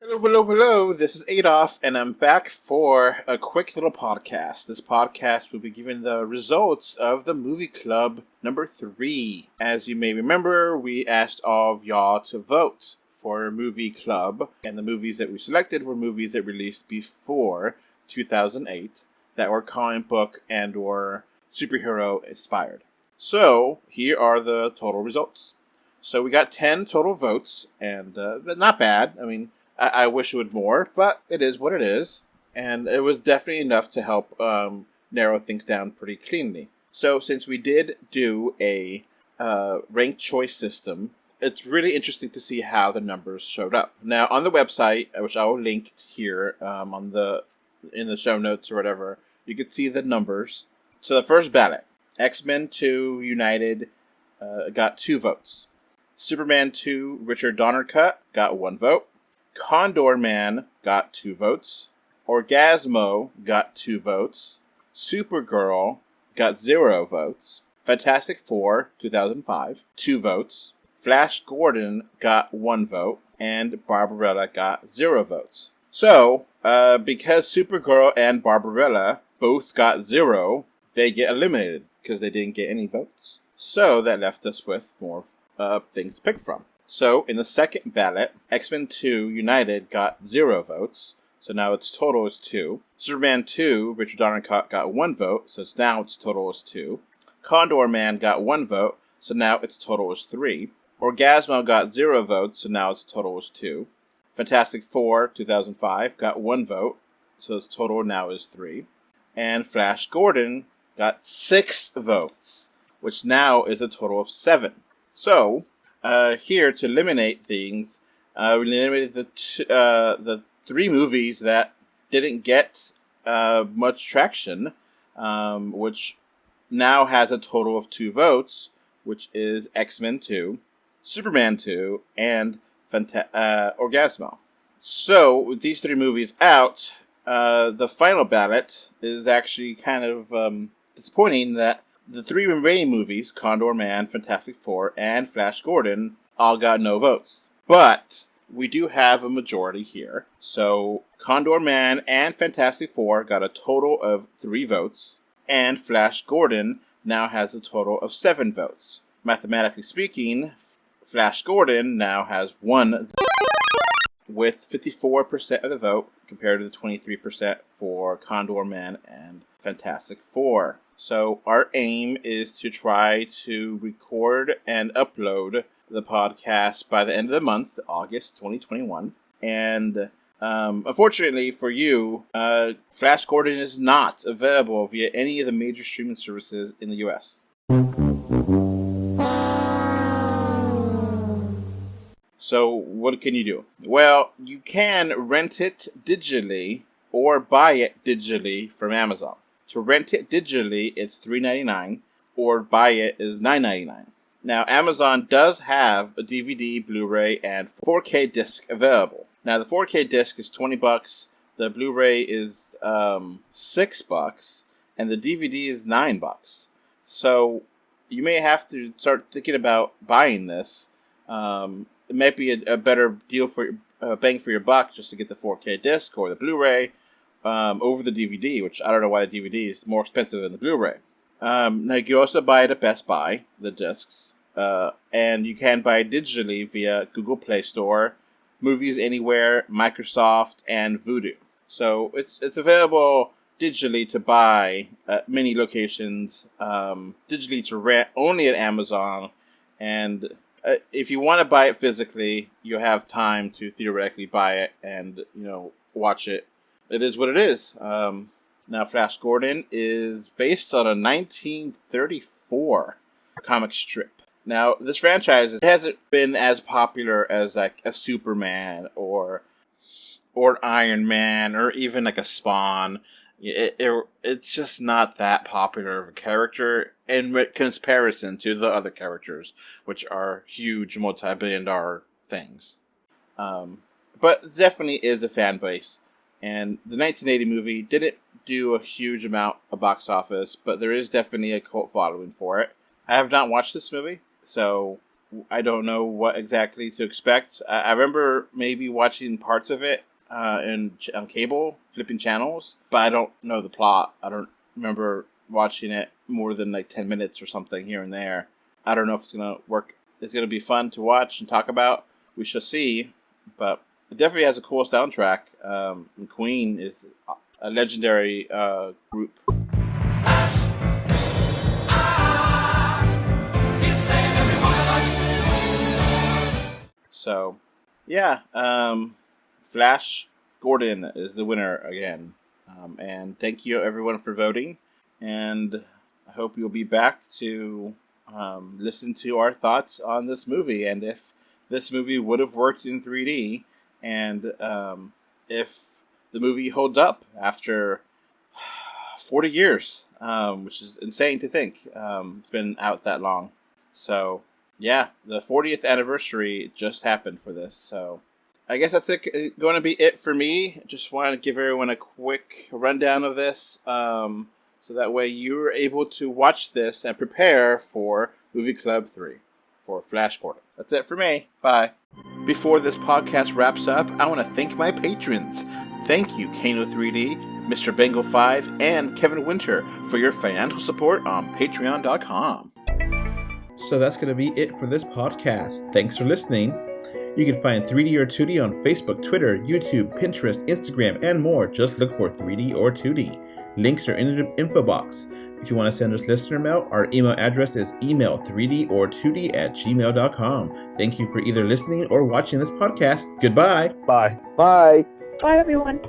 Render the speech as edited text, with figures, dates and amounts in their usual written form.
Hello, hello, hello. This is Adolf, and I'm back for a quick little podcast. This podcast will be giving the results of the movie club number 3. As you may remember, we asked all of y'all to vote for movie club, and the movies that we selected were movies that released before 2008 that were comic book and or superhero inspired. So, here are the total results. So we got 10 total votes, and not bad. I mean, I wish it would more, but it is what it is. And it was definitely enough to help narrow things down pretty cleanly. So since we did do a ranked choice system, it's really interesting to see how the numbers showed up. Now, on the website, which I will link here in the show notes or whatever, you can see the numbers. So the first ballot, X-Men 2 United got 2 votes. Superman 2 Richard Donner Cut got 1 vote. Condor Man got 2 votes. Orgasmo got 2 votes. Supergirl got 0 votes. Fantastic Four 2005, 2 votes. Flash Gordon got 1 vote. And Barbarella got 0 votes. So, because Supergirl and Barbarella both got 0, they get eliminated because they didn't get any votes. So that left us with more things to pick from. So, in the second ballot, X-Men 2 United got 0 votes, so now its total is 2. Superman 2, Richard Donner got 1 vote, so now its total is 2. Condor Man got 1 vote, so now its total is 3. Orgasmo got 0 votes, so now its total is 2. Fantastic Four 2005 got 1 vote, so its total now is 3. And Flash Gordon got 6 votes, which now is a total of 7. So, here to eliminate things, we eliminated the 3 movies that didn't get much traction, which now has a total of 2 votes, which is X-Men 2, Superman 2, and Orgasmo. So, with these 3 movies out, the final ballot is actually kind of disappointing that the 3 remaining movies, Condor Man, Fantastic Four, and Flash Gordon, all got no votes. But we do have a majority here. So Condor Man and Fantastic Four got a total of 3 votes, and Flash Gordon now has a total of 7 votes. Mathematically speaking, Flash Gordon now has 1 with 54% of the vote compared to the 23% for Condor Man and Fantastic Four. So our aim is to try to record and upload the podcast by the end of the month, August 2021. And unfortunately for you, Flash Gordon is not available via any of the major streaming services in the US. So what can you do? Well, you can rent it digitally or buy it digitally from Amazon. To rent it digitally, it's $3.99, or buy it is $9.99. Now, Amazon does have a DVD, Blu-ray, and 4K disc available. Now, the 4K disc is $20, the Blu-ray is $6, and the DVD is $9. So, you may have to start thinking about buying this. It might be a better deal for bang for your buck just to get the 4K disc or the Blu-ray. Over the DVD, which I don't know why the DVD is more expensive than the Blu-ray. Now, you can also buy it at Best Buy, the discs, and you can buy it digitally via Google Play Store, Movies Anywhere, Microsoft, and VUDU. So it's available digitally to buy at many locations, digitally to rent only at Amazon, and if you want to buy it physically, you have time to theoretically buy it and watch it. It is what it is. Now, Flash Gordon is based on a 1934 comic strip. Now, this franchise hasn't been as popular as like a Superman or Iron Man or even like a Spawn. It's just not that popular of a character in comparison to the other characters, which are huge multi-billion-dollar things. But definitely is a fan base. And the 1980 movie didn't do a huge amount of box office, but there is definitely a cult following for it. I have not watched this movie, so I don't know what exactly to expect. I remember maybe watching parts of it on cable, flipping channels, but I don't know the plot. I don't remember watching it more than like 10 minutes or something here and there. I don't know if it's going to work. It's going to be fun to watch and talk about. We shall see, but it definitely has a cool soundtrack. And Queen is a legendary group. So, yeah, Flash Gordon is the winner again. And thank you everyone for voting. And I hope you'll be back to listen to our thoughts on this movie and if this movie would have worked in 3D and if the movie holds up after 40 years, which is insane to think. It's been out that long. So, yeah, the 40th anniversary just happened for this. So, I guess that's going to be it for me. Just wanted to give everyone a quick rundown of this. So that way you're able to watch this and prepare for Movie Club 3 for Flash Gordon. That's it for me. Bye. Before this podcast wraps up, I want to thank my patrons. Thank you, Kano3D, Mr. Bengal 5, and Kevin Winter for your financial support on Patreon.com. So that's going to be it for this podcast. Thanks for listening. You can find 3D or 2D on Facebook, Twitter, YouTube, Pinterest, Instagram, and more. Just look for 3D or 2D. Links are in the info box. If you want to send us listener mail, our email address is email3dortwo@gmail.com. Thank you for either listening or watching this podcast. Goodbye. Bye. Bye. Bye, everyone.